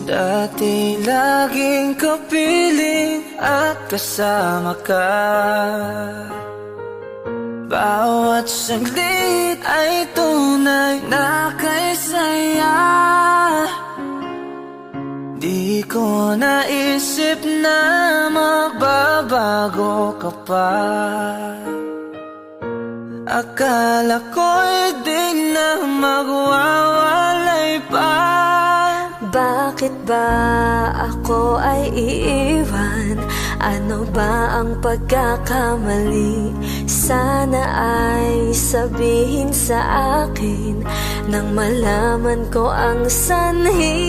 Dati laging kapiling at kasama ka. Bawat saglit ay tunay na kay saya. Di ko naisip na magbabago ka pa. Akala ko'y di na magwawalay pa. Bakit ba ako ay iiwan? Ano ba ang pagkakamali? Sana ay sabihin sa akin nang malaman ko ang sanhi.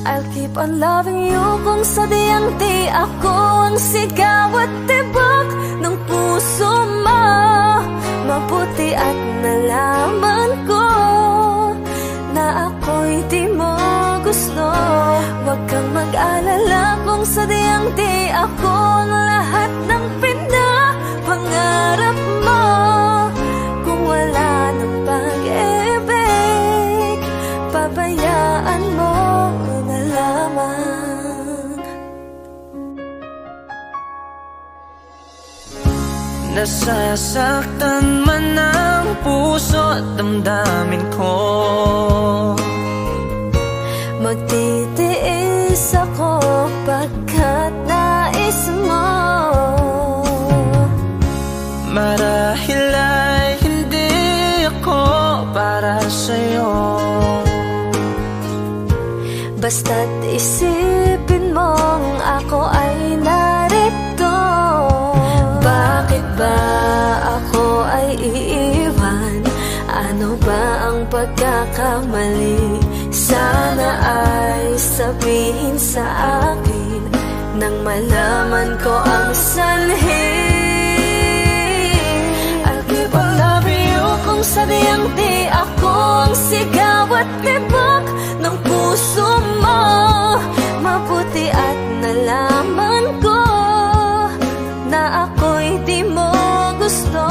I'll keep on loving you kung sadyang di ako ang sigaw at tibok ng puso mo. Mabuti at nalaman ko na ako'y di mo gusto. Huwag kang mag-alala kung sadyang di ako ang lahat ng pinapangarap mo. Kung wala ng pag-ibig, pabayaan mo na lamang. Nasasaktan man ang puso at damdamin ko. Magtitiis ako pagkat nais mo. Marahil ay hindi ako para sa'yo. Basta't isipin mong ako ay narito. Bakit ba ako ay iiwan? Ano ba ang pagkakamali? Sana ay sabihin sa akin nang malaman ko ang sanhi. I'll keep on loving you kung sadyang di ako ang sigaw at tibok ng puso mo. Mabuti at nalaman ko na ako'y di mo gusto.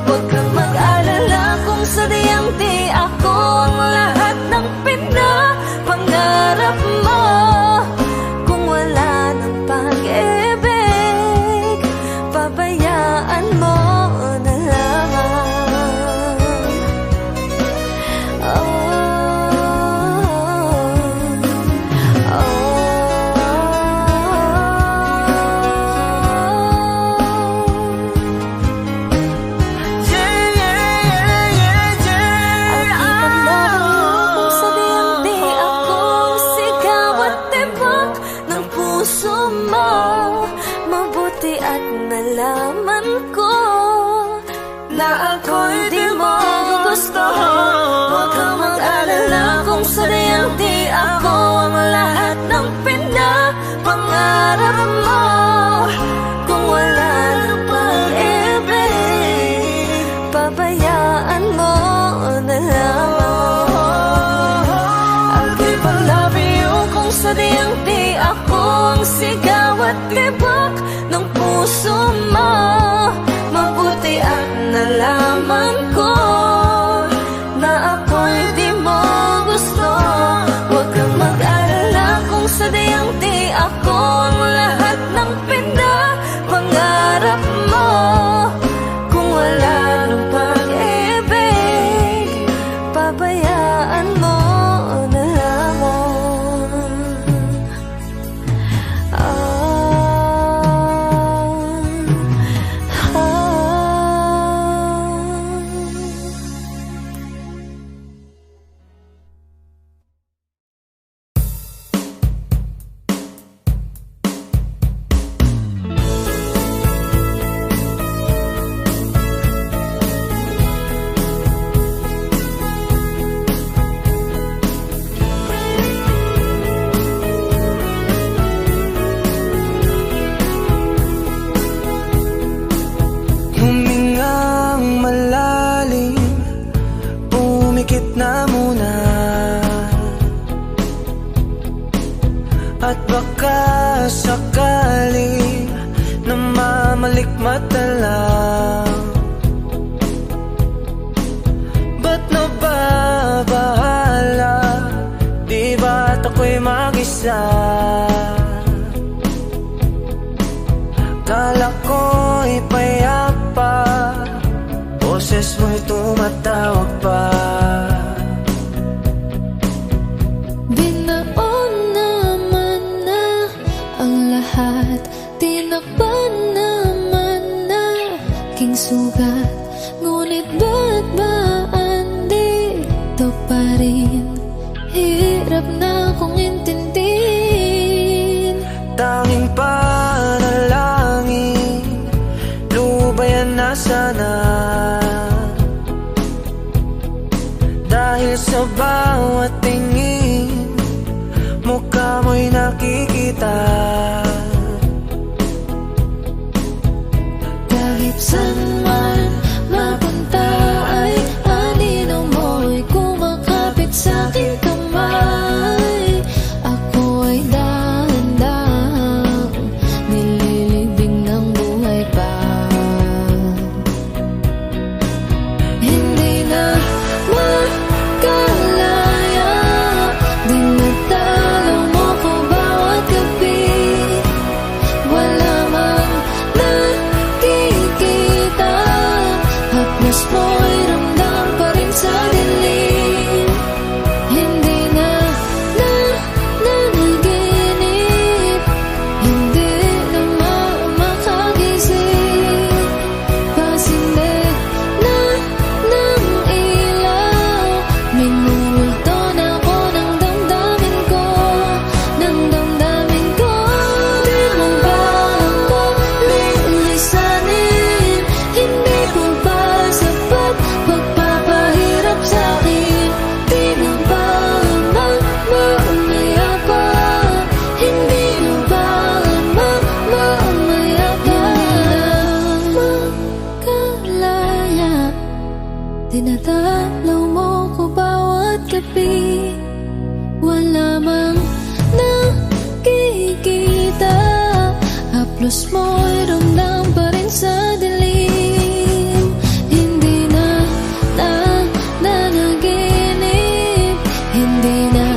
Huwag kang mag-alala kung sadyang di ako ang lahat ng pinapangarap mo. Kung wala ng pag-ibig, pabayaan mo na lamang. Mabuti at nalaman ko na ako'y di mo gusto. Huwag kang mag-alala kung sadyang di ako ang lahat ng pinapangarap mo. Kung wala ng pag-ibig, pabayaan mo na lamang. I'll keep on loving you kung sadyang di ako ang sigaw at tibok ng puso mo. Mabuti at nalaman ko na ako'y di mo gusto. Huwag kang mag-alala kung sadyang di ako ang lahat ng pinapangarap mo. Kung wala ng pag-ibig, pabayaan mo na lamang. At baka sakali na mamalikmata lang, boses mo'y tumatawag pa. Binaon naman na ang lahat, tinakpan naman na king sugat. Ngunit ba't ba andito pa rin? Hirap na kong intindihin. Tanging panalangin, lubayan na sana. Dahil sa bawat tingin, mukha mo'y nakikita. Kahit saan man mapunta ay anino mo'y kumakapit sa aking kamay. Ako ay dahan-dahang nililibing ng buhay pa. Hindi na makalaya, dinadalaw mo ko bawat gabi. Wala mang nakikita, haplos mo'y ramdam pa rin sa dilim. Hindi na nanaginip, hindi na makagising. Pasindig na ng ilaw, minumulto na ako ng damdamin ko, ng damdamin ko. Di mo ba ako lilisanin? Hindi ko ba sapat pagpapahirap sa'kin? Di mo ba mamaya pa? Hindi mo ba mamaya pa? Makalaya, dinadalaw mo ko bawat gabi. Wala mang nakikita, haplos mo'y ramdam pa rin sa dilim. Hindi na nanaginip, hindi na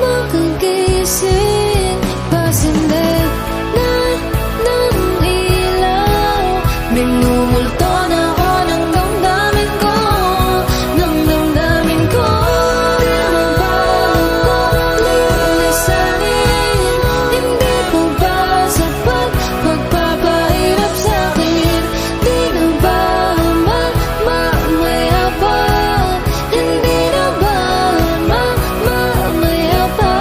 makagising. Pasindig na ng ilaw, minumulto na ako ng damdamin ko, ng damdamin ko. Di mo ba ako lilisanin? Hindi ko ba sapat pagpapahirap sa'kin? Di na ba mamaya pa? Hindi na ba mamaya pa?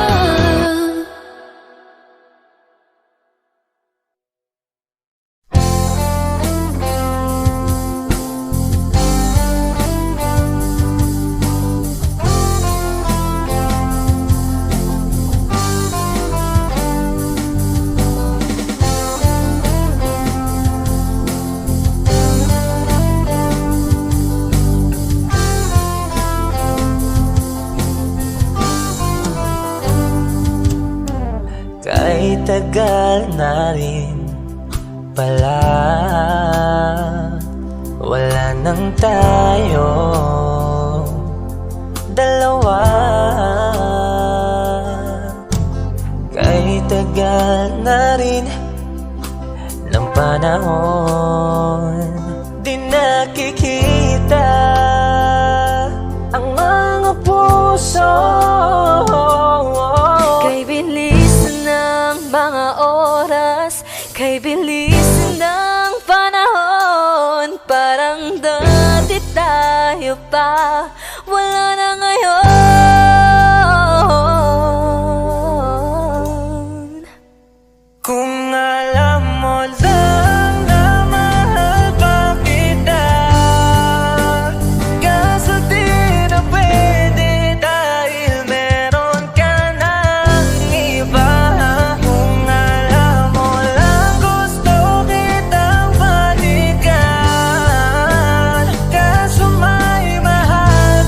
Kahit tagal na rin pala, wala nang tayo dalawa. Kahit tagal na rin ng panahon, di nakikita ang mga puso. Kay bilis ng mga oras, kay bilis ng panahon, parang dati tayo pa, wala na ngayon. Kung alam mo lang na mahal pa kita, kaso di na pwede dahil meron ka ng iba. Kung alam mo lang gusto kitang balikan, kaso may mahal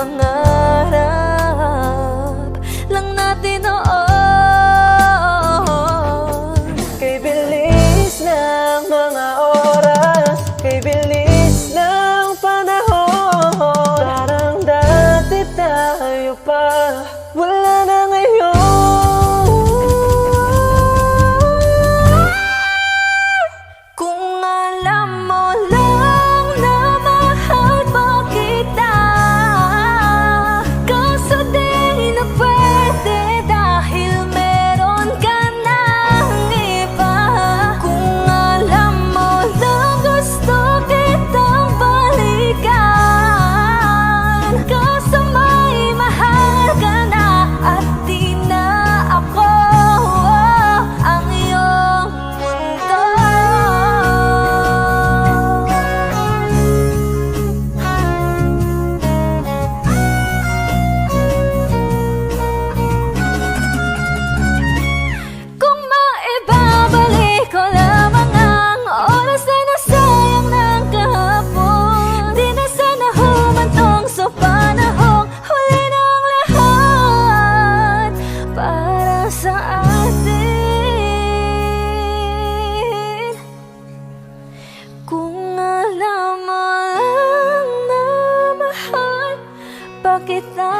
pangarap lang natin noon. Kay bilis ng mga oras, kay bilis ng panahon, parang dati tayo pa, wala na ngayon. Kung alam mo lang na mahal pa kita, kaso di na pwede dahil meron ka ng iba. Kung alam mo lang gusto kitang balikan, kaso may mahal ka na at di na ako ang iyong mundo. Kung maibabalik ko lamang ang oras na nasayang ng kahapon, di na sana humantong sa panahong huli ng lahat para sa atin. Kung alam mo lang na mahal pa kita,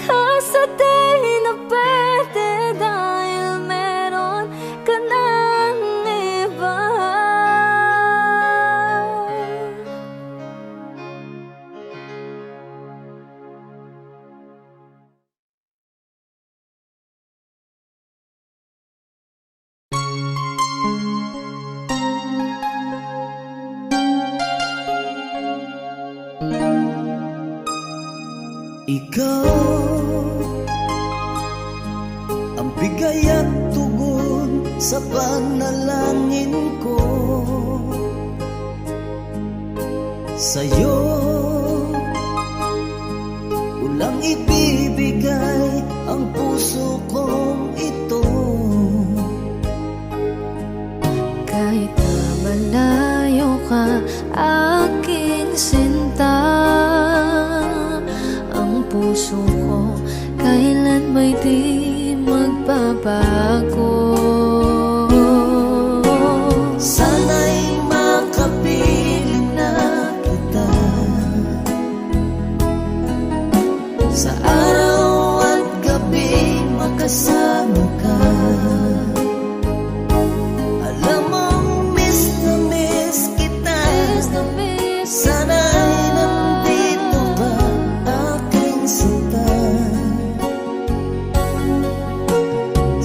kaso di na pwede dahil meron ka ng iba. Ikaw ang bigay at tugon sa panalangin ko. Sa'yo ulang ibibigay ang puso kong ito. Kahit na malayo ka, aking sinta, ang puso ko kailan may di magbabago. Sana'y makapiling na kita sa araw at gabi, makasama ka. Alam mong miss na miss kita, sana'y nandito ka, aking sinta.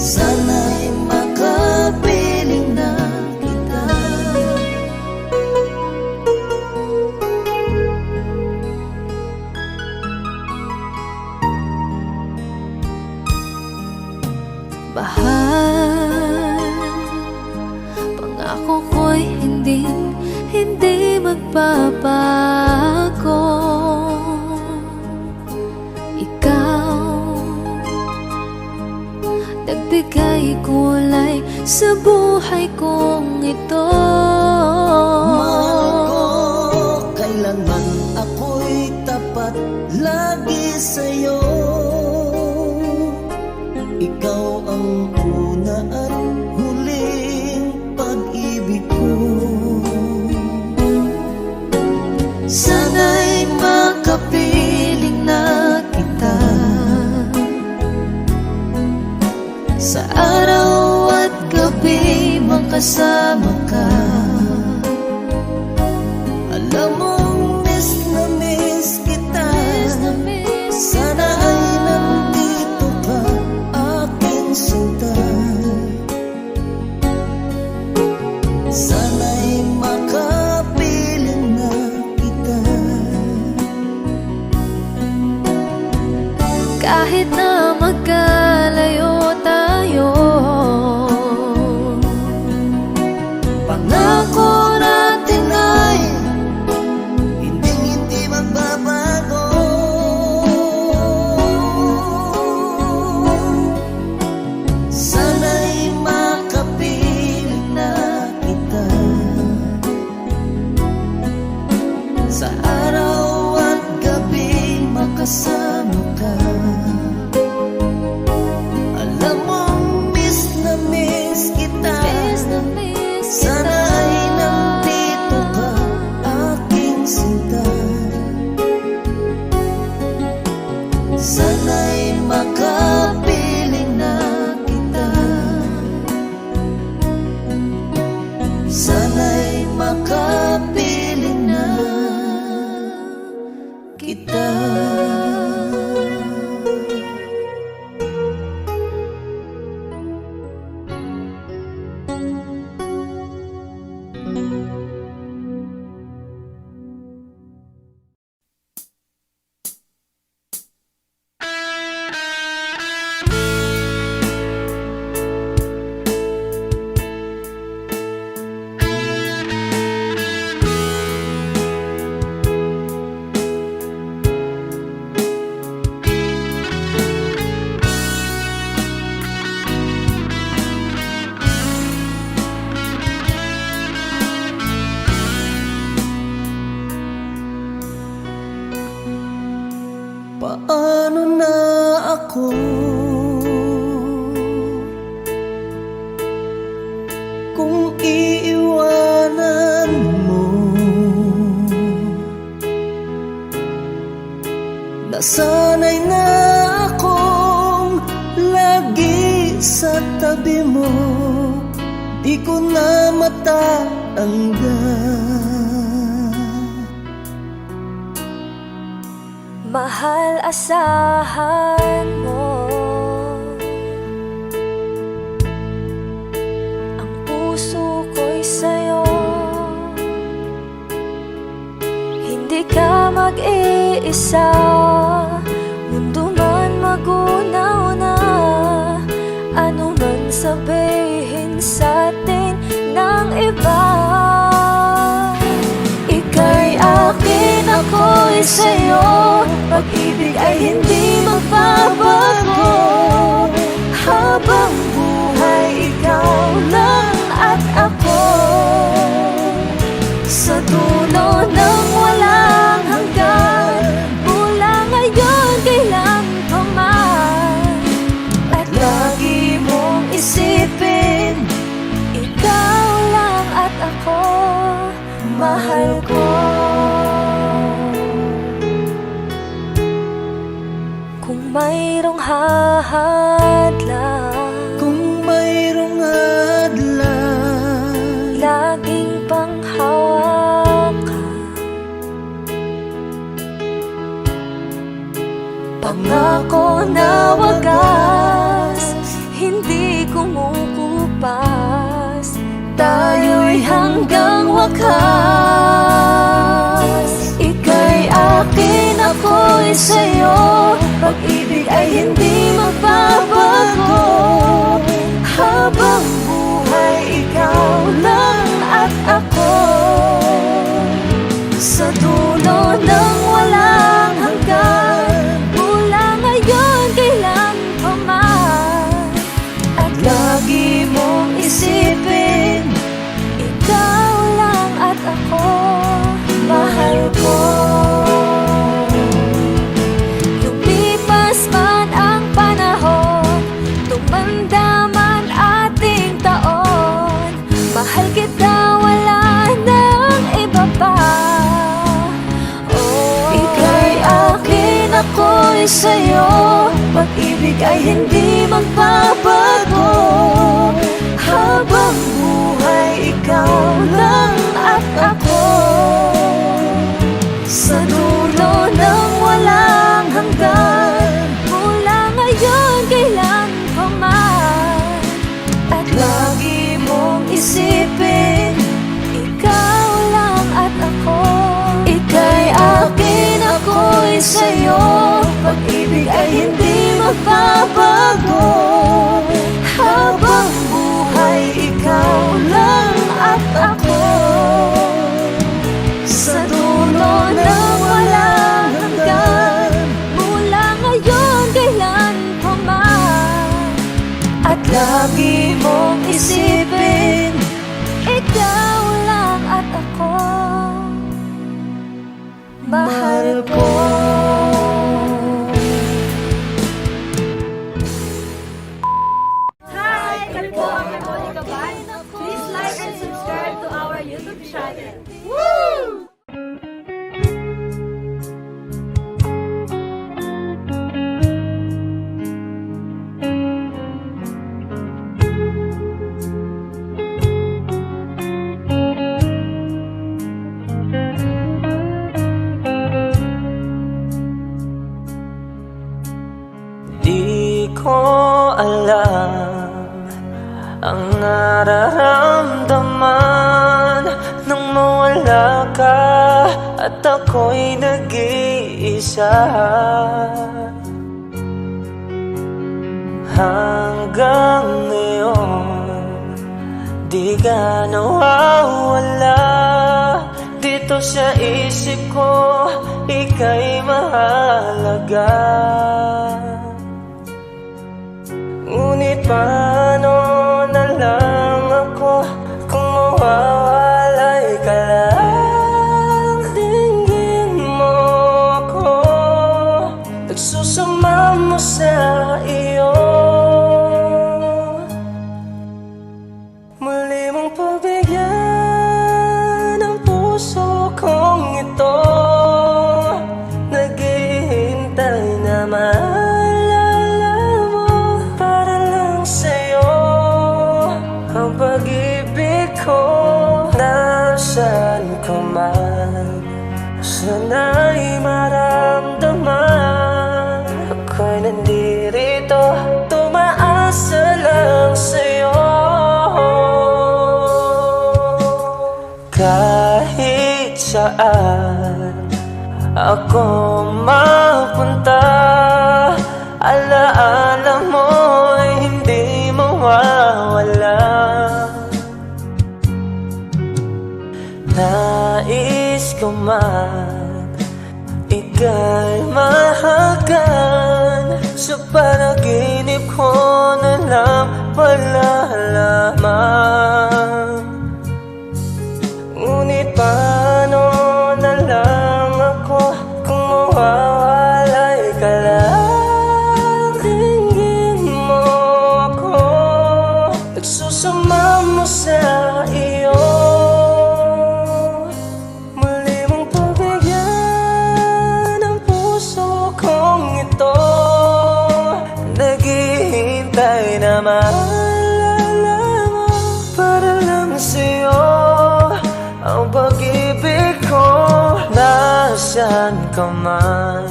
Sana'y makapiling na kita. Mahal, pangako ko'y hindi magbabago. Ikaw, nagbigay kulay sa buhay kong ito. Mahal ko, kailanman ako'y tapat lagi sa'yo. Ikaw ang una at huling pag-ibig ko. Sana'y makapiling na kita sa araw at gabi, makasama ka. Alam mong miss na miss kita, sana ay nandito ka, aking sinta. Sana'y makapiling na kita. Kahit na magkalayo tayo, pangako natin ay hindi magbabago. Sana'y makapiling na kita sa araw at gabi, sana'y makapiling na kita. Sana'y makapiling na kita. Paano na ako kung iiwanan mo? Nasanay na akong lagi sa tabi mo, di ko na matatanggal. Mahal, asahan mo ang puso ko'y sa'yo. Hindi ka mag-iisa, mundo man magunaw na. Ano man sabihin sa'tin ng iba, ika'y akin, ako'y sa'yo. Pag-ibig ay hindi magbabago, habang buhay ikaw lang at ako. Sa dulo ng walang hanggan, mula ngayon kailan pa man. At lagi mong isipin, ikaw lang at ako, mahal ko. Kung mayroong hadlang, Kung mayroong hadlang, laging panghawakan. Pangako na wagas, hindi kumukupas. Tayo'y hanggang wakas. Ika'y akin, ako'y sa'yo. Pag-ibig ay hindi magbabago, habang buhay ikaw lang at ako. Sa dulo ng walang hanggan, mula ngayon kailan pa man. At lagi mong isipin, ikaw lang at ako, mahal ko. Lumipas man ang panahon, tumanda man ating taon, mahal kita, wala nang iba pa. Oh, ika'y akin, ako'y sa'yo. Pag-ibig ay hindi magbabago, habang buhay ikaw lang at ako. Sa dulo ng walang hanggan, mula ngayon kailan pa man. At lagi mong isipin, ikaw lang at ako. Ika'y akin, ako'y sa'yo. Pag-ibig ay hindi magbabago, habang buhay ikaw lang at ako. Sa dulo ng walang hanggan, mula ngayon kailan pa man. At lagi mong isipin, ikaw lang at ako, mahal ko. ko alam ang nararamdaman nang mawala ka at ako'y nag-iisa. Hanggang ngayon di ka nawawala dito sa isip ko, ika'y mahalaga. Ngunit paano na lang ako kung mawawalay ka lang? Tingin mo ako, nagsusama mo sa iyo. Muli mong pagbigyan ang puso kong ito, naghihintay na maalala mo para lang sa'yo ang pag-ibig ko. Nasaan ka man, sana'y maramdaman, ako'y nandirito, tumaasa lang sa'yo. Kahit saan ako mapunta, alaala mo'y hindi mawawala. Nais ko man ika'y mahagan, sa panaginip ko na lang malalaman. Ngunit paano na lang ako kung mawawalay ka lang? Tingin mo ako, nagsusama mo sa iyo. Muli mong pagbigyan ang puso kong ito, naghihintay na maalala mo para lang sa'yo ang pag-ibig ko. Nasaan ka man,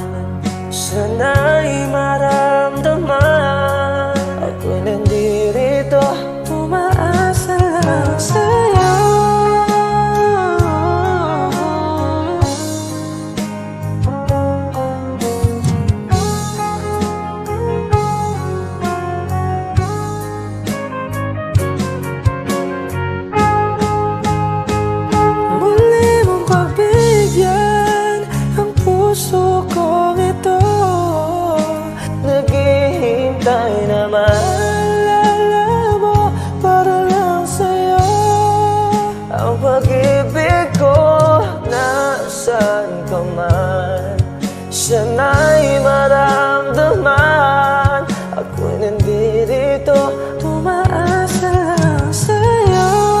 sana'y maramdaman, ako'y nandirito, umaasa lang sa'yo. Naghihintay na maalala mo para lang sa'yo ang pag-ibig ko. Nasaan ka man, sana'y maramdaman, ako'y nandirito, umaasa lang sa'yo.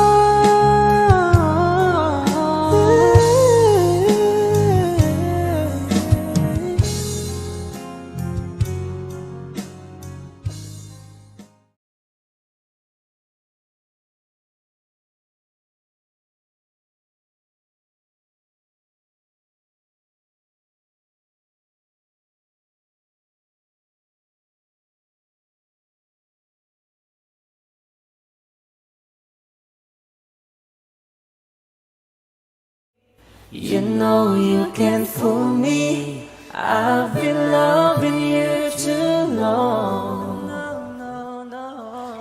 You know you can't fool me, I've been loving you too long.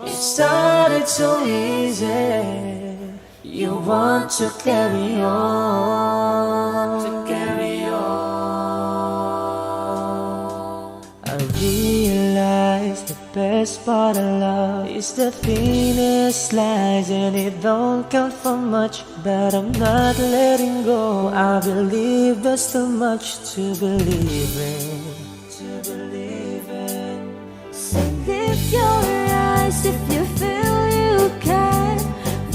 It started so easy, you want to carry on, I realize the best part of love is the thinnest slice, and it don't count for much, but I'm not letting go. I believe there's too much to believe in, So lift your eyes if you feel you can.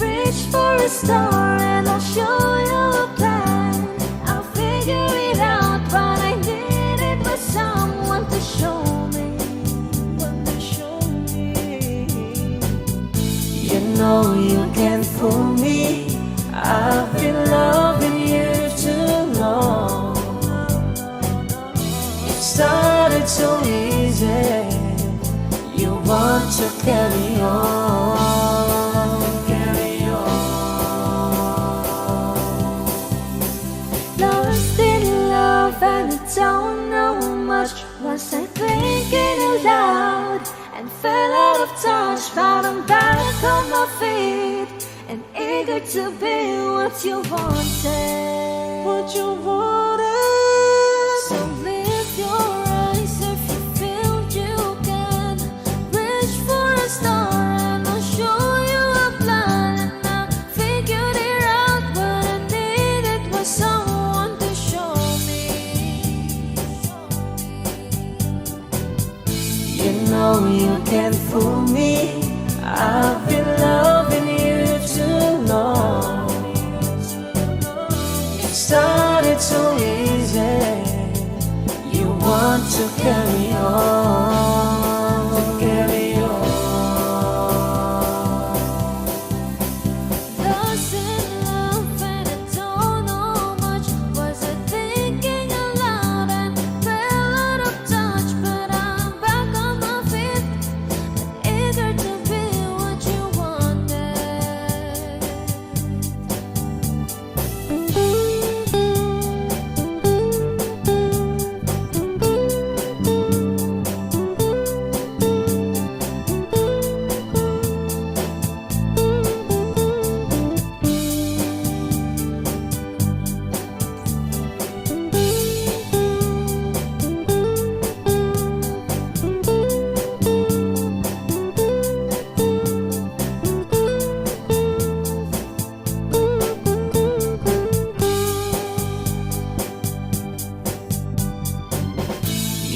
Reach for a star and I'll show you a plan. I'll figure it out, but I needed was someone to show me. You know you can't fool me, I've been loving you too long. It started so easy, want to carry on, carry on. Lost in love and I don't know much. Was I thinking aloud and fell out of touch? But I'm back on my feet and eager to be what you wanted. What you wanted. So lift your eyes if you feel you can. Reach for a star and I'll show you a plan. And I figured it out. What I needed was someone to show me. You know you can't fool me. I've been loving you too long. It started so easy. You want to carry on, carry on. Lost in love and I don't know much. Was I thinking aloud and fell out of touch? But I'm back on my feet and eager to be what you wanted.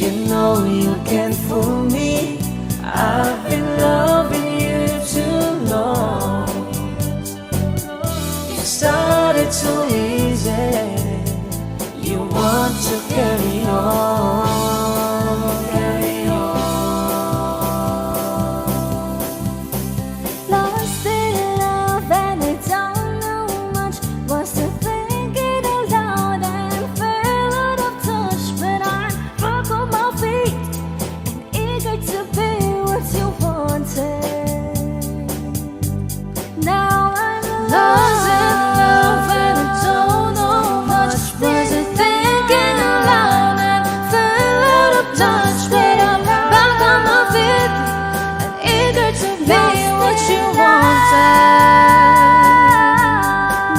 You know you can't fool me. I've been loving you too long. It started so easy. You want to carry on, carry on. Lost in love and I don't know much. Was I thinking aloud and fell out of touch? But I'm back on my feet and eager to be what you wanted. Now I'm lost in love and I don't know much. Was I thinking aloud and fell out of touch? But I'm back on my feet and eager to be what you wanted.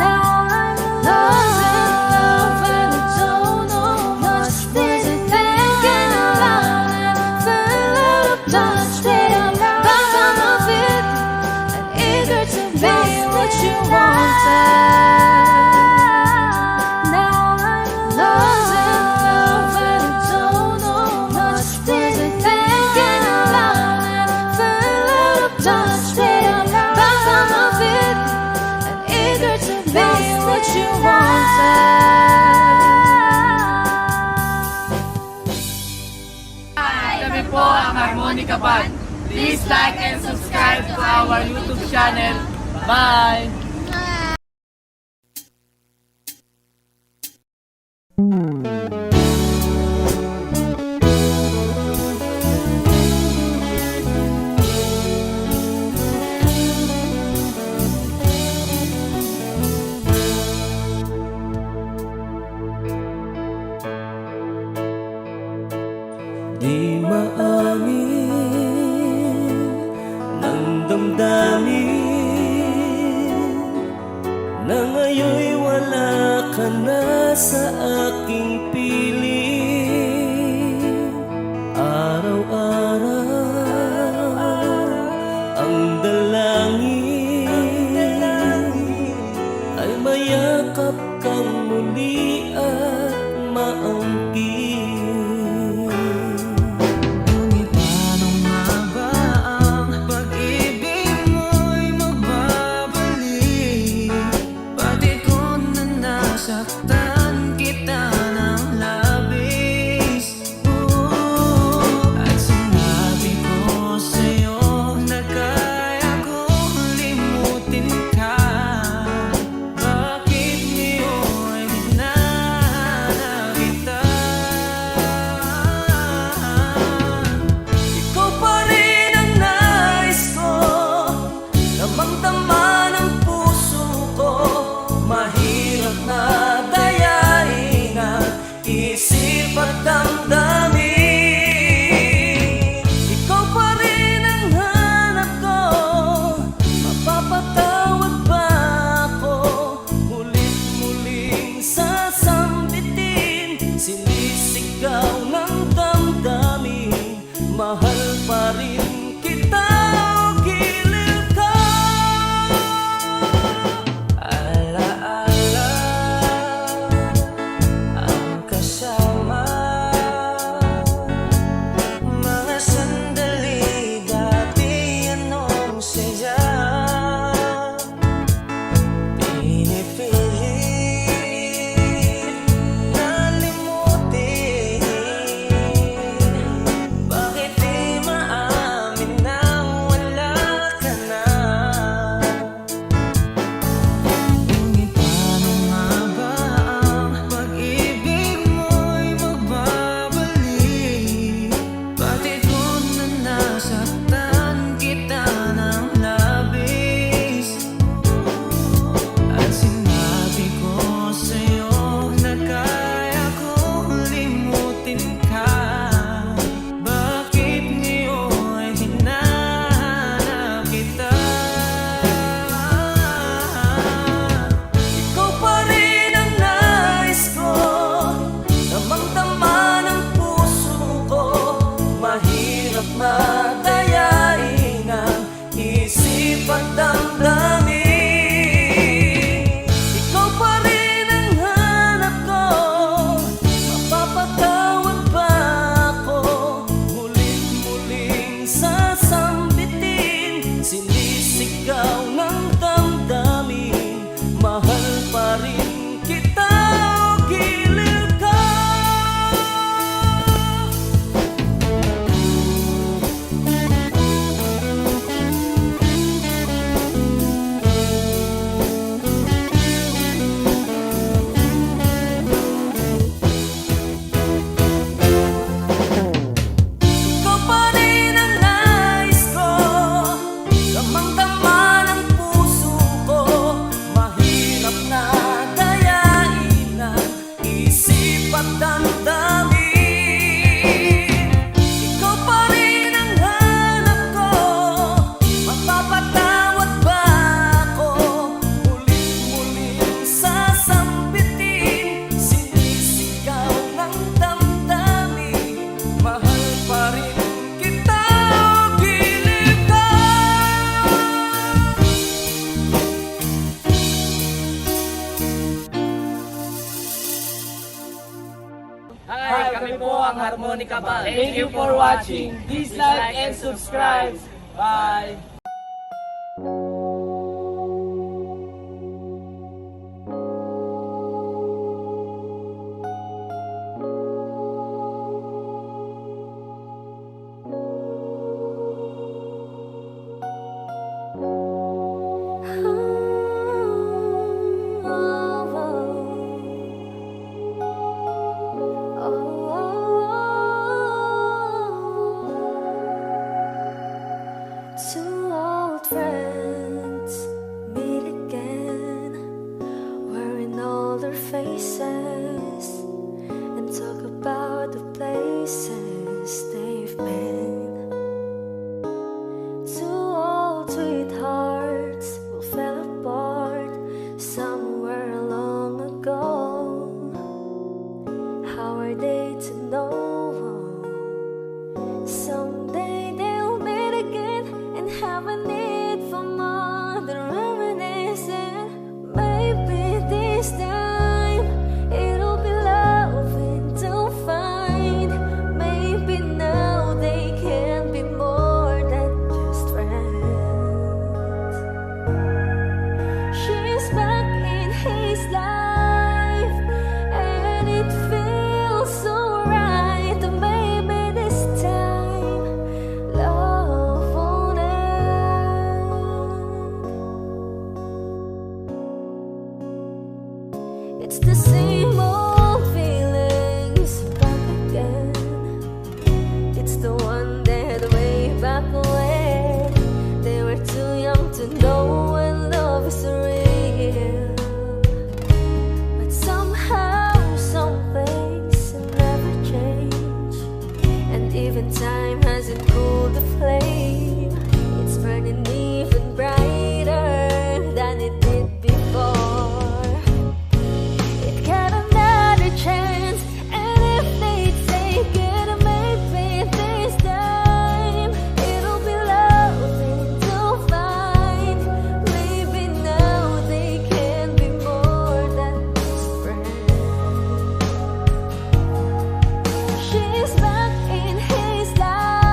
Now I'm lost in love and I don't know much. Was I thinking aloud and fell out of touch? But I'm back on my feet and eager to be what you wanted. Now I'm lost in love and I don't know much. Was I thinking aloud and fell out of touch? But I'm back on my feet and eager to be what you wanted. Kami po ang Harmonica Band. Please like and subscribe to our YouTube channel. Bye! Di maamin ng damdamin na ngayon'y wala ka na sa aking piling. Araw-araw ang dalangin ay mayakap kang muli at maangkin. Ngunit paano nga ba ang pag-ibig mo'y magbabalik? Pati ko na nasaktan kita ng madayain ang isip at damdamin. Ikaw pa rin ang hanap ko, mapapatawad ba ako? Muling-muling sasambitin, sinisigaw ng damdamin. Mahal pa rin kita o giliw ka. Ikaw pa rin ang nais ko, damang-dama ng puso ko. Mahirap na dayain ang isip at damdamin. Ikaw pa rin ang hanap ko, mapapatawad ba ako? Muling-muling sasambitin, sinisigaw ng damdamin. Mahal pa rin kita o giliw ka. Hi, kami po ang Harmonica Band. Thank you for watching. Please like and subscribe. Bye! Two old friends meet again, wearing older faces, and talk about the places they've been. Two old sweethearts who fell apart somewhere long ago. How are they to know? Someday they'll meet again and have a need for more than reminiscing. Maybe this time it'll be loving to find. Maybe now they can be more than just friends. She's back in his life, and it feels so right. Maybe this time love won't end. It's the same old feelings back again. It's the one that way back when they were too young to know when love is real. But somehow some things never change, and even time hasn't cooled the flame. It's burning even brighter than it did before. It got another chance, and if they take it, maybe this time it'll be loving to find. Maybe now they can be more than just friends. She's back in his life.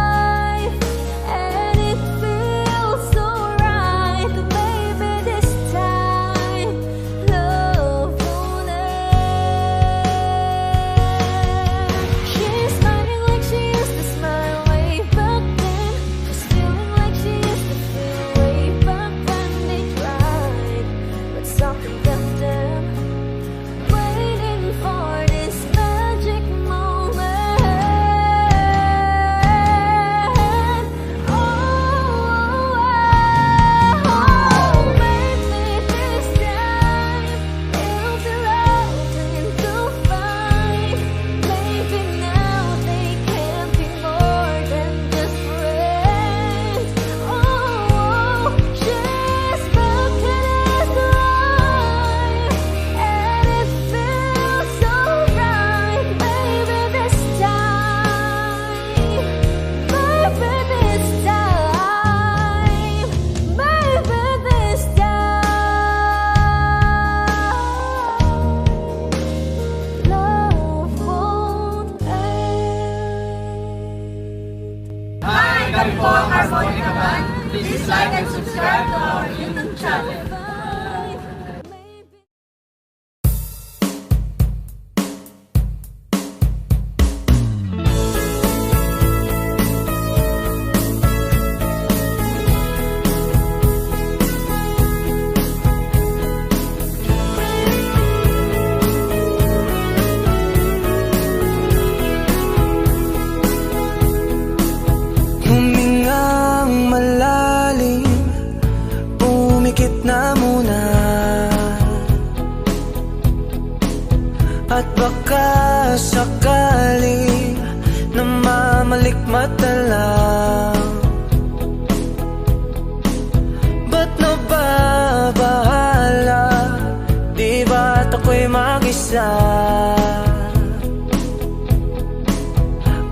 Kami po ang Harmonica Band. Please like and subscribe to our YouTube channel. Humingang malalim, umikit na muna, at baka sakali namamalikmata lang. Ba't nababahala? Di ba't ako'y mag-isa?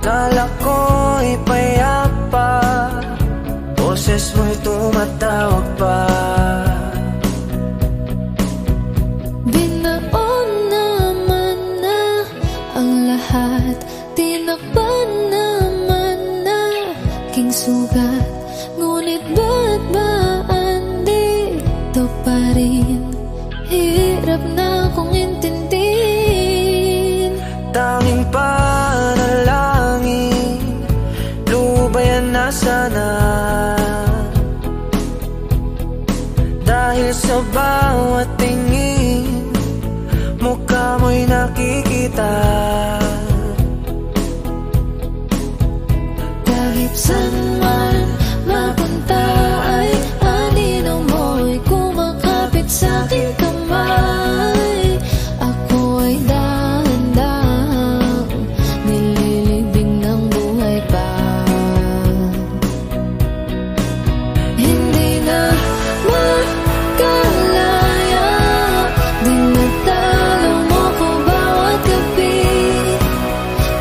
Kala ko'y payapa, boses mo'y tumatawag pa. Binaon naman na ang lahat, tinakpan naman na king sugat. Ngunit ba't ba andito pa rin? Hirap na kong intindihin. Tanging panalangin, lubayan na sana. Dahil sa bawat tingin, mukha mo'y nakikita. Kahit saan man mapunta ay anino mo'y kumakapit sa aking kamay. Ako ay dahan-dahang nililibing ng buhay pa. Hindi na makalaya, dinadalaw mo ko bawat gabi.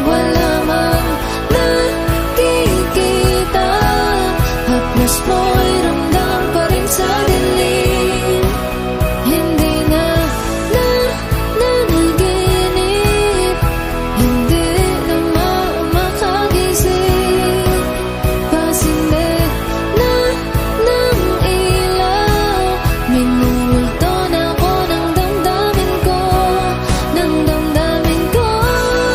Wala mang nakikita, haplos mo'y ramdam pa rin sa dilim. Hindi na nanaginip, hindi na makagising. Pasinde na ng ilaw, minumulto na ako ng damdamin ko, ng damdamin ko.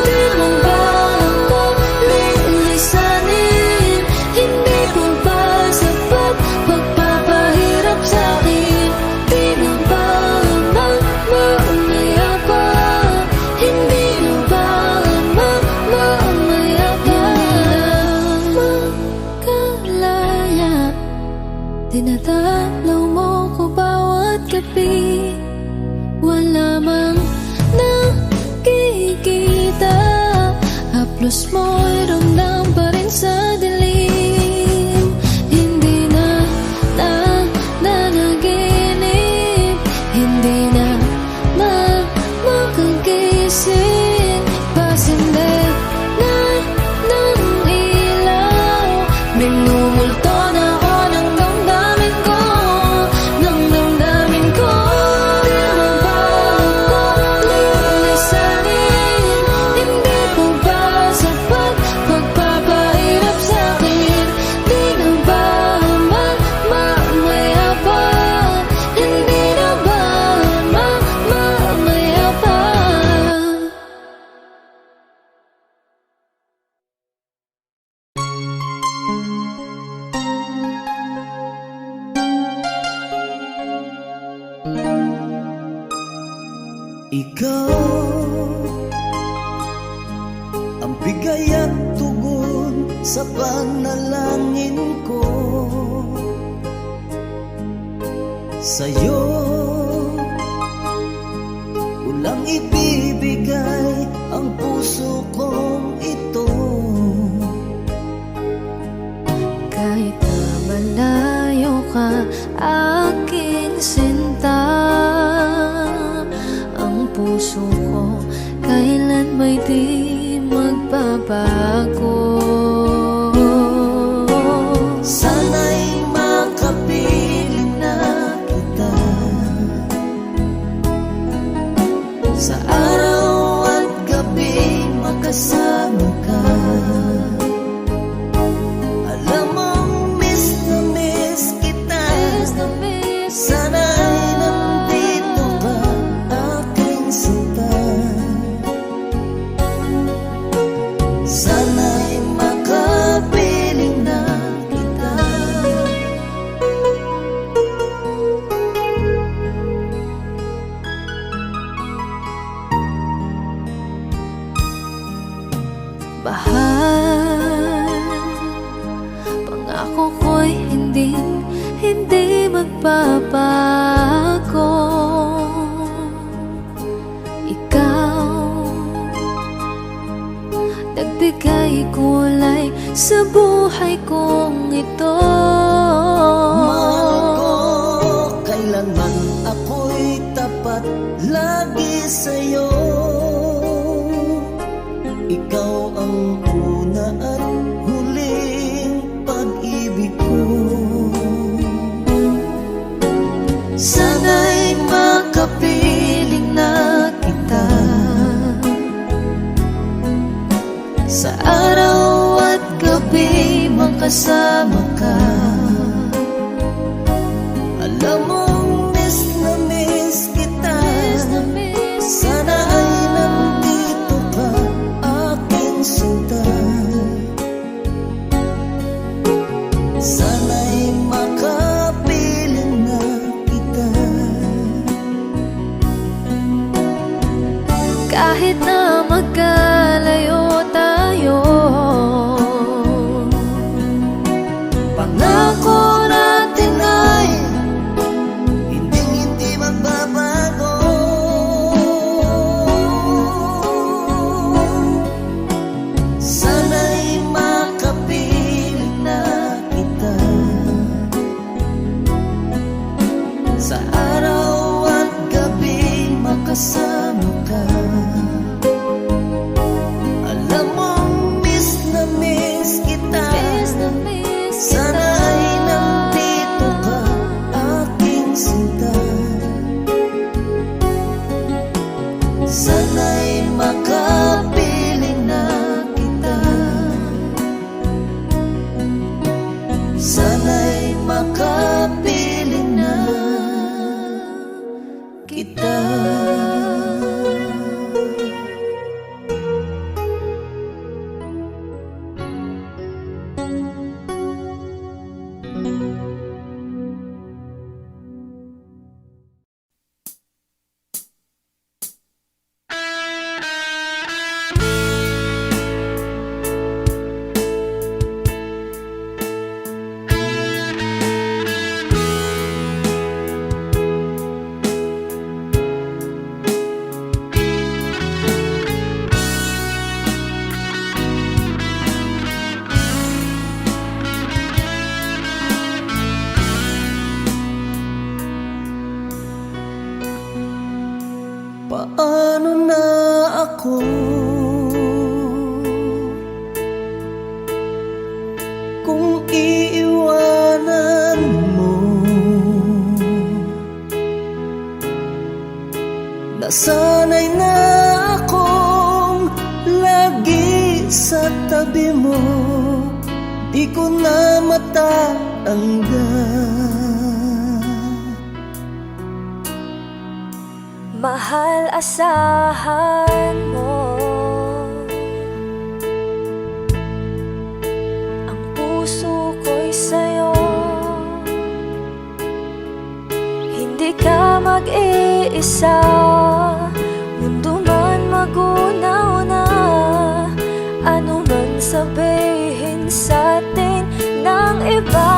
Di mo ba ako lilisanin? Hindi ko ba sapat pagpapahirap sa'kin? Di na ba mamaya pa? Hindi na ba mamaya pa? Makalaya, dinadalaw mo ko bawat gabi. Wala mang nakikita, haplos mo'y ramdam pa rin sa dilim. Hindi na nanaginip, hindi na makagising. Pasinde na ng ilaw, minumulto na ako ng damdamin ko, ng damdamin ko. Di mo ba ako lilisanin? Hindi ko ba sapat pagpapahirap sa'kin? Di na ba mamaya pa? Hindi na ba mamaya pa? Ikaw ang bigay at tugon sa panalangin ko. Sa'yo walang ibibigay ang puso kong ito. Kahit na malayo ka, aking sinta, ang puso ko kailan may di magbabago. Sana'y makapiling na kita sa araw at gabi, makasama nagbabago. Ikaw nagbigay kulay sa buhay kong ito. Mahal ko, kailanman ako'y tapat lagi sa'yo. Ikaw ang una at huling pag-ibig ko. Sana'y makapiling na kita sa araw at gabi, makasama ka. Alam mong miss na miss kita. Sana ay nandito ka, aking sinta. Sana'y makapiling na kita. Kahit na magkalayo tayo, Pangako natin ay hindi magbabago. Sana'y makapiling na kita sa araw at gabi, makasama ka. Alam mong miss na miss kita. Sana ay nandito ka, aking sinta. Sana'y makapiling na kita. Sana'y makapiling na kita. Paano na ako kung iiwanan mo? Nasanay na akong lagi sa tabi mo, di ko na matatanggal. mahal, asahan mo. Ang puso ko'y sa'yo, hindi ka mag-iisa. Mundo man magunaw na, ano man sabihin sa'tin ng iba.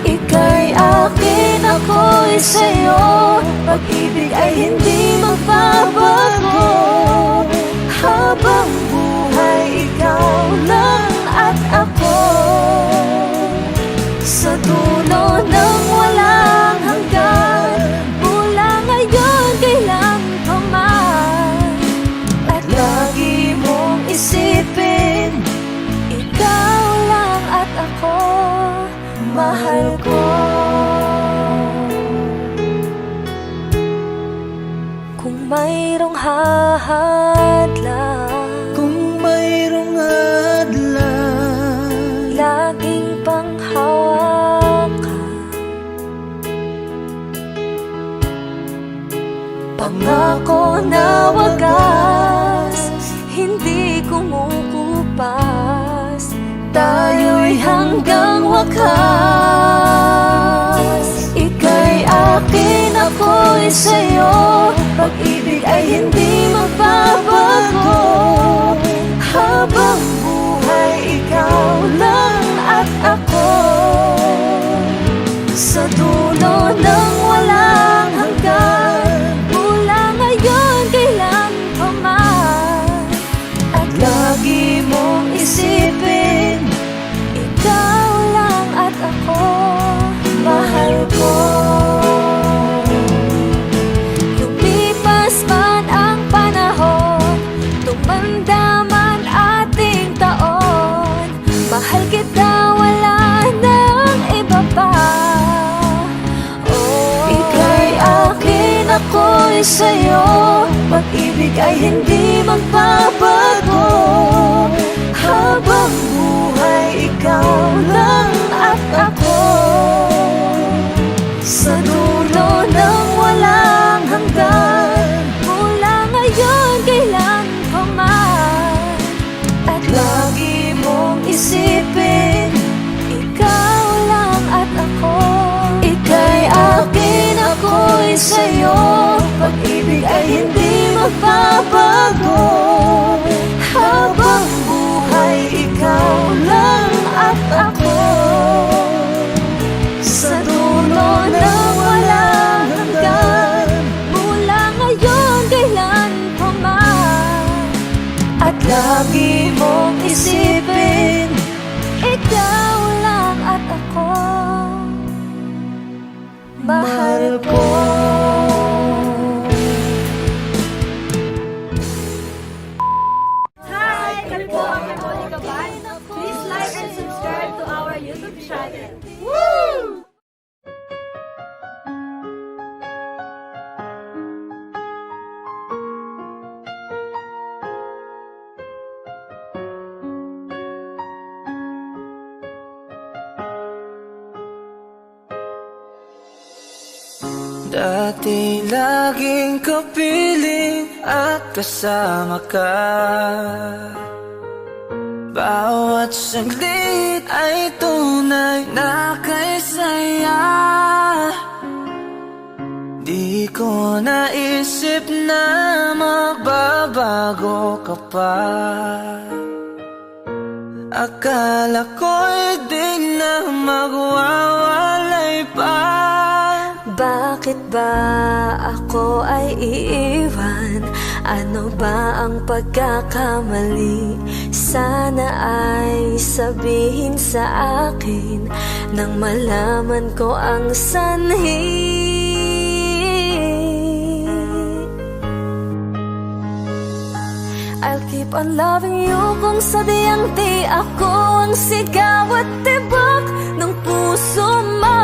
Ika'y akin, ako'y sa'yo. Pag-ibig ay hindi magbabago. Habang buhay, ikaw lang at ako. Sa dulo ng walang hanggan, mula ngayon kailan pa man. At lagi mong isipin, ikaw lang at ako, mahal ko. Kung mayroong hahadlang, Kung mayroong hadlang, laging panghawakan. Pangako na wagas, hindi kumukupas. Tayo'y hanggang wakas. Ika'y akin, ako'y sa'yo. Pag-ibig ay hindi magbabago. Habang buhay, ikaw lang at ako. ay hindi magbabago. Habang buhay, ikaw lang at ako. Sa dulo ng walang hanggan, mula ngayon kailan pa man. At lagi mong isipin, ikaw lang at ako. Ika'y akin, ako'y sa'yo. Pag-ibig ay hindi magbabago. Habang buhay, ikaw lang at ako. Sa dulo ng walang hanggan, mula ngayon kailan pa man. At lagi mong isipin, ikaw lang at ako. Mahal ko. Hi! Kami po ang Harmonica Band. Please like and subscribe to our YouTube channel. Woo! Dati laging kapiling at kasama ka. Bawat saglit ay tunay na kay saya. Di ko naisip na magbabago ka pa. Akala ko'y di na magwawalay pa. Bakit ba ako ay iiwan? Ano ba ang pagkakamali? Sana ay sabihin sa akin nang malaman ko ang sanhi. I'll keep on loving you kung sadyang di ako ang sigaw at tibok ng puso mo.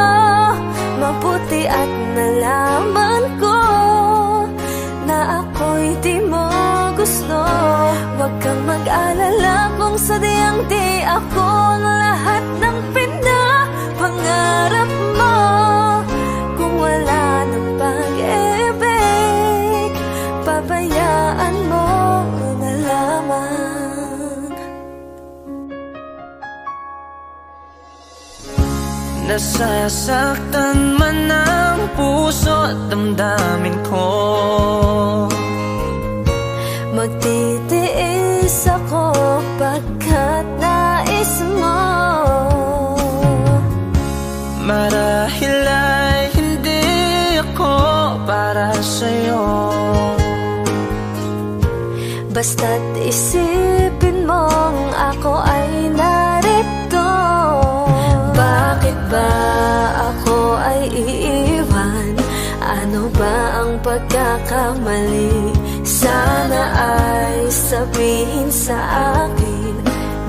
Mabuti at nalaman ko na ako'y di mo gusto. Huwag kang mag-alala kung sadyang di ako ang lahat ng pinapangarap mo. Kung wala ng pag-ibig, pabayaan mo na lamang. Nasasaktan man ang puso at damdamin ko. Magtitiis ako pagkat nais mo. Marahil ay hindi ako para sa'yo. Basta't isipin mong ako ay narito. Bakit ba ako ay iiwan? Ano ba ang pagkakamali? Sana ay sabihin sa akin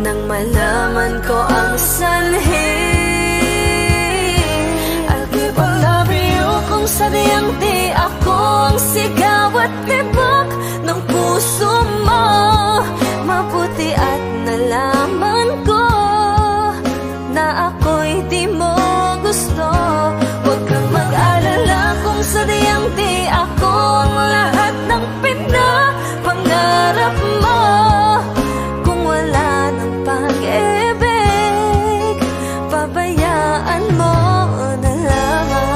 nang malaman ko ang sanhi. I'll keep on loving you kung sadyang di ako ang sigaw at tibok ng puso mo. Mabuti at nalaman ko na ako'y di mo gusto. Huwag kang mag-alala kung sadyang di ako ang lahat ng pinapangarap mo. Kung wala ng pag-ibig, pabayaan mo na lamang.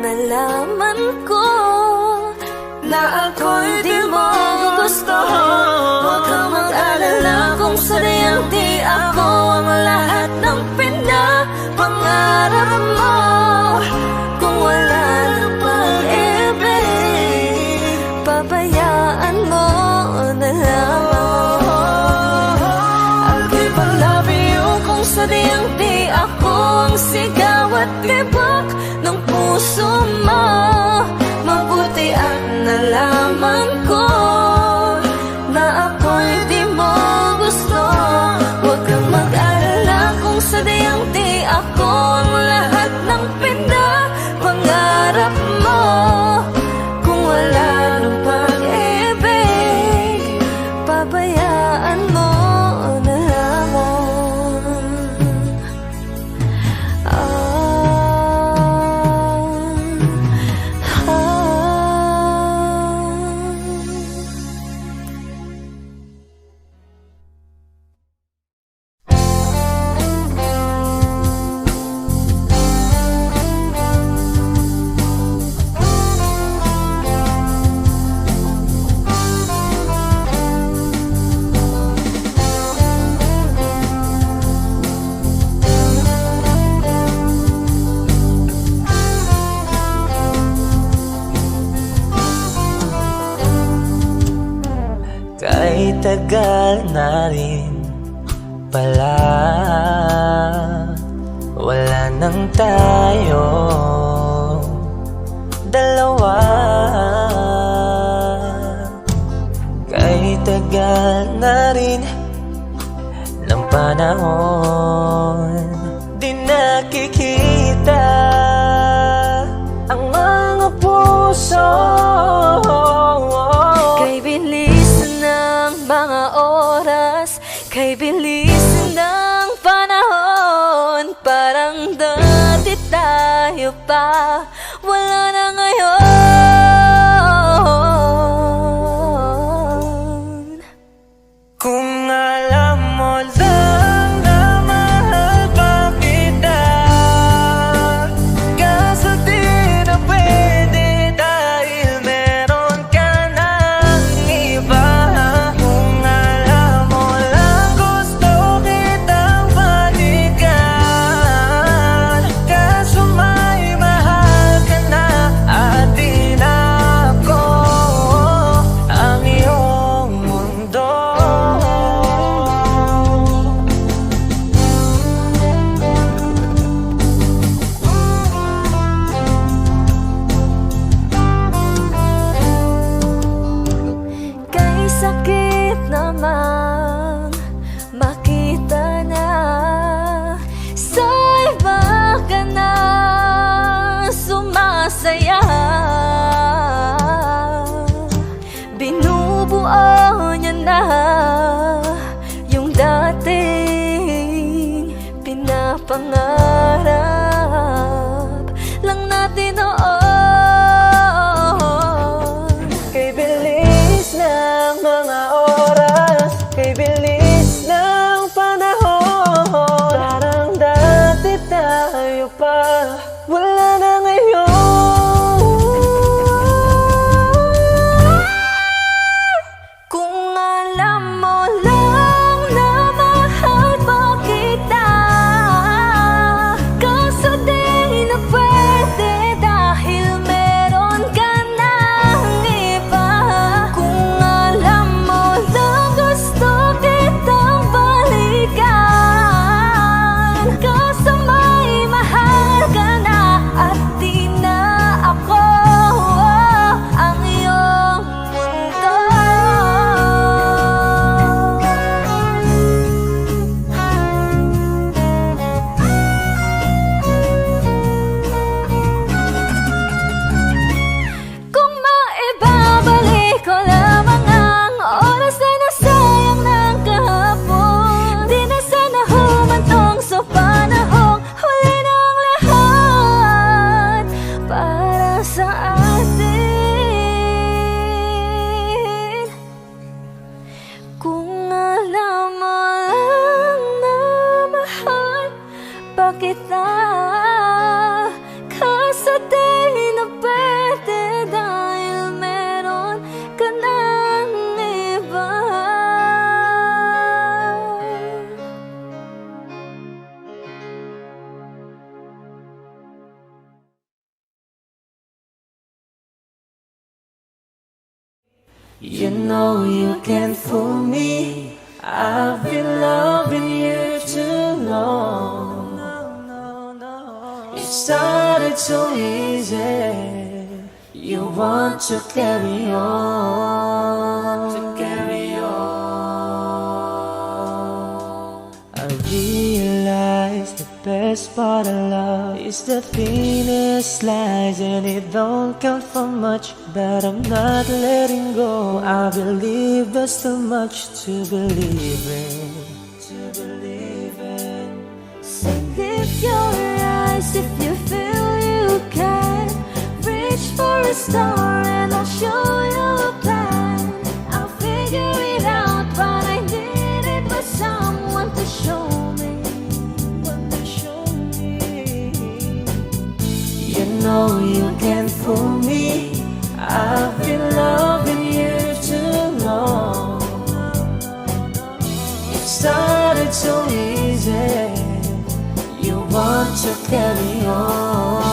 Nalaman ko na ako'y di mo gusto. Huwag kang mag-alala kung sadyang di ako ang lahat ng pinapangarap mo. Kung wala ng pag-ibig, pabayaan mo na lamang. I'll keep sigaw at tibok ng puso mo. Mabuti at nalaman ko na ako'y di mo gusto. Huwag kang mag-alala kung sadyang di ako ang lahat ng pinapangarap mo. Kung wala ng pag-ibig, pabayaan mo na lamang. Kahit tagal na rin pala, wala nang tayo dalawa. Kahit tagal na rin ng panahon, di nakikita ang mga puso. Kay bilis ng mga oras, kay bilis ng panahon, parang dati tayo pa, wala na ngayon. Kung alam mo lang na mahal pa kita, kaso di na pwede dahil meron ka ng iba. Kung alam mo lang gusto kitang balikan, kaso may mahal ka na at di na ako ang iyong mundo. Kay sakit namang makita na sa iba ka na sumasaya. Binubuo niya na yung dating pinapangarap lang natin noon. Kay bilis ng mga oras, kay bilis ng panahon, parang dati tayo pa, wala na ngayon. Kung alam mo lang na mahal pa kita, kaso di na pwede dahil meron ka ng iba. Kung alam mo lang gusto kitang balikan, kaso may mahal ka na at di na ako ang iyong mundo. Kung maibabalik ko lamang ang oras na nasayang ng kahapon, di na sana humantong sa panahong huli ng lahat para sa atin. Kung alam mo lang na mahal pa kita, kaso di na pwede dahil meron ka ng iba. You know you can't fool me, I've been loving you too long. It started so easy. You want to carry on, I realize the best part of love is the thinnest slice, and it don't count for much, but I'm not letting go. I believe there's too much to believe in. So lift your eyes if you feel you can. Reach for a star and I'll show you a plan. I'll figure it out, but I needed was someone to show me. You know you can't fool me. I've been loving you too long. It started so easy. You want to carry on,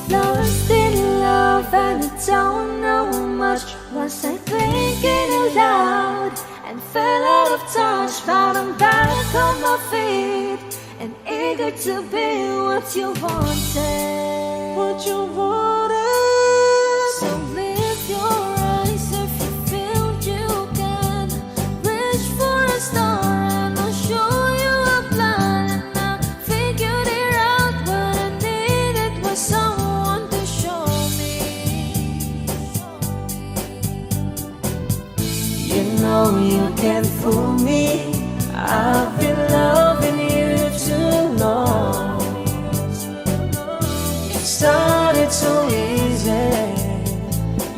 Lost in love and I don't know much. Was I thinking aloud and fell out of touch? But I'm back on my feet and eager to be what you wanted. So lift your eyes if you feel you can. Reach for a star and I'll show you a plan. And I figured it out, what I needed was someone to show me. You know you can't fool me. I've been loving you too long. It started so easy.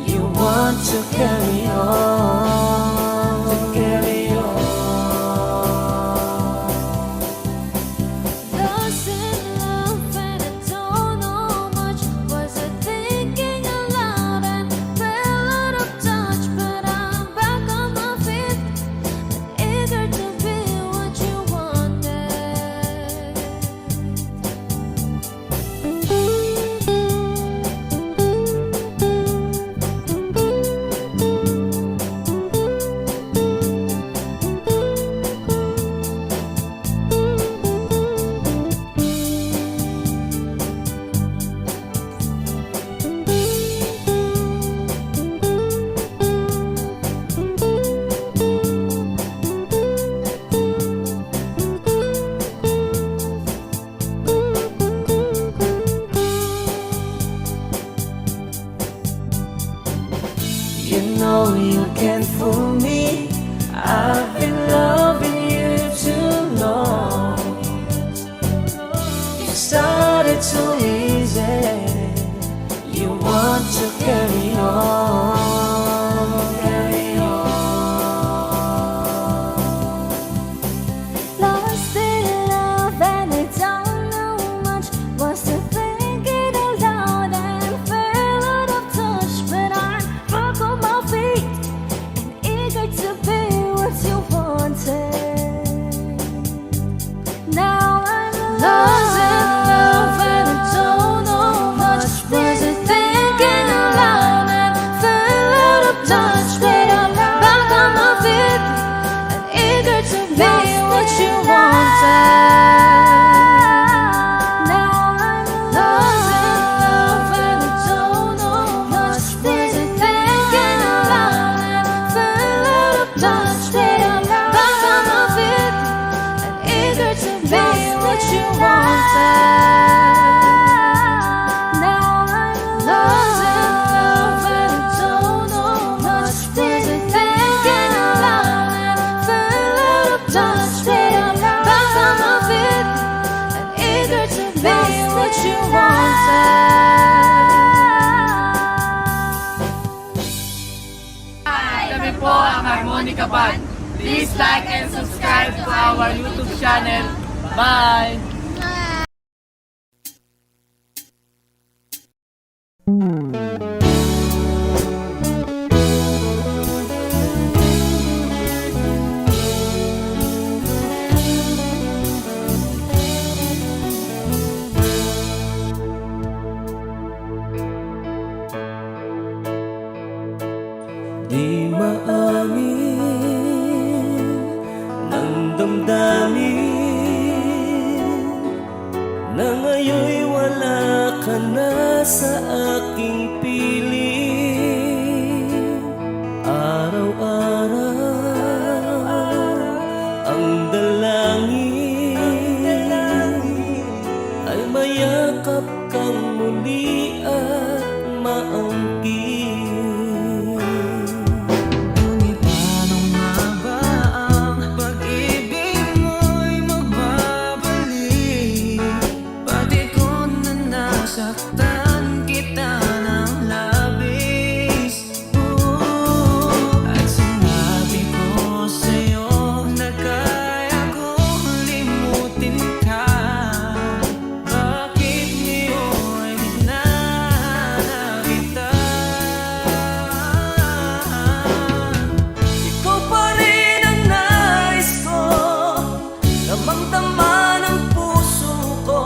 You want to carry on, Lost in love and I don't know much. Was I thinking aloud and fell out of touch? But I'm back on my feet and eager to be what you wanted. You know you can't fool me. I've been loving you too long. It started so easy. You want to carry on, Lost in love and I don't know much. Was I thinking aloud and fell out of touch? But I'm back on my feet and eager to be what you wanted. Now I'm lost in love and I don't know much. Was I thinking aloud and fell out of touch? But I'm back on my feet and eager to be what you wanted. Now I'm lost in love and I don't know much. Was I thinking aloud and fell out of touch? But I'm back on my feet and eager to be what you wanted. Now I'm lost in love and I don't know much. Was I thinking aloud and fell out of touch? But I'm back on my feet and eager to be what you wanted. Kami po ang Harmonica Band. Please like and subscribe to our YouTube channel. Bye! Di maamin ng damdamin na ngayon'y wala ka na sa aking piling. Araw-araw ang dalangin ay mayakap kang muli at maangkin. Ngunit paano nga ba ang pag-ibig mo'y magbabalik? Pati ko na nasaktan kita ng labis. At sinabi ko sa'yo na kaya kong limutin ka. Bakit ngayon hinahanap kita? Ikaw pa rin ang nais ko, damang-dama ng puso ko.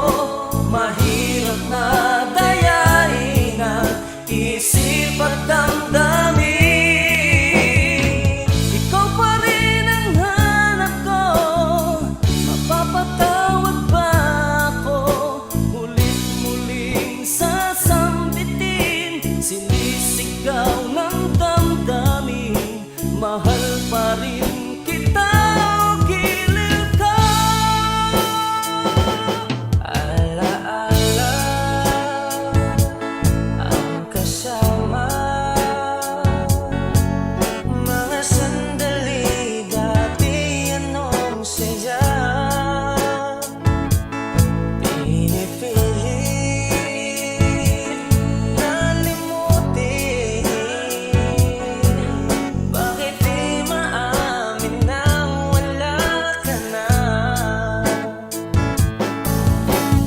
Mahirap na dayain ang isip at damdamin. Ikaw pa rin ang hanap ko, mapapatawad ba ako? Mulit-muling sasambitin, sinisigaw ng damdamin. Mahal pa rin kita o giliw ka. Alaala ang kasama, mga sandali dati anong saya. Pinipilit na limutin, bakit di maamin na wala ka na?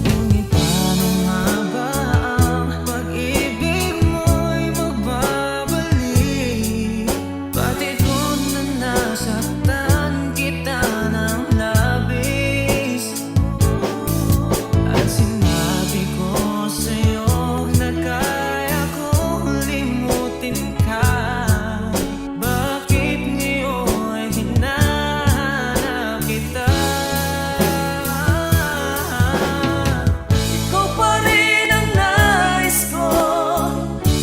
Ngunit paano nga ba ang pag-ibig mo'y magbabalik? Pati ko na nasaktan kita ng labis. At sinabi ko sa'yo na kaya kong limutin ka. Bakit ngayon hinahanap kita? Ikaw pa rin ang nais ko,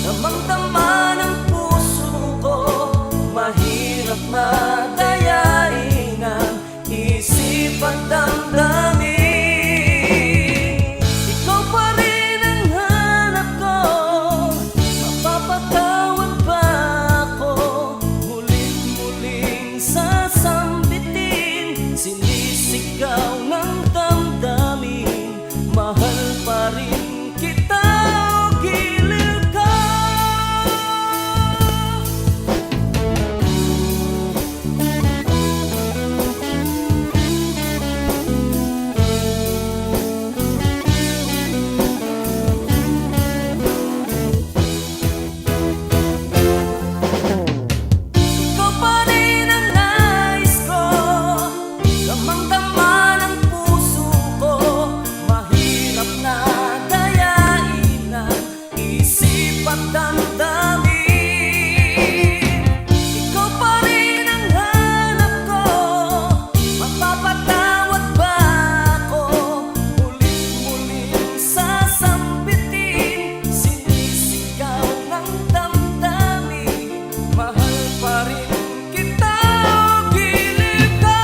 damang-dama ng puso ko. Mahirap madayain ang isip at damdamin. Ikaw pa rin ang hanap ko, mapapatawad ba ako? Mulit-muling sasambitin, sinisigaw ng damdamin. Mahal pa rin kita o giliw ka. Ikaw pa rin ang nais ko, damang-dama ng puso ko. Mahirap na dayain ang isip at damdamin. Ikaw pa rin ang hanap ko, mapapatawad ba ako? Mulit-muling sasambitin, sinisigaw ng damdamin. Mahal pa rin kita o giliw ka.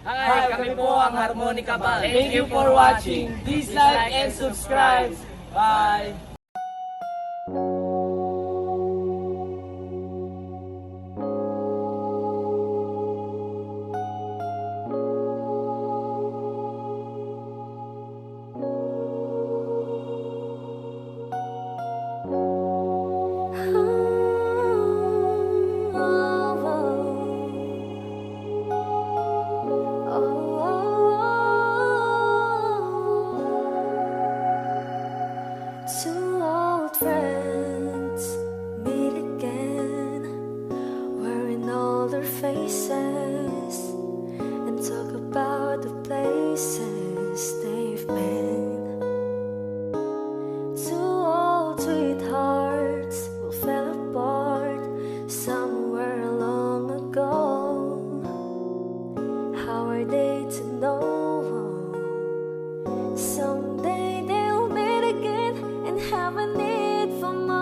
Hi, kami po ang Harmonica Band. Thank you for watching. Please like and subscribe. Bye! Two old friends meet again, wearing older faces, and talk about the places they've been. Two old puso mo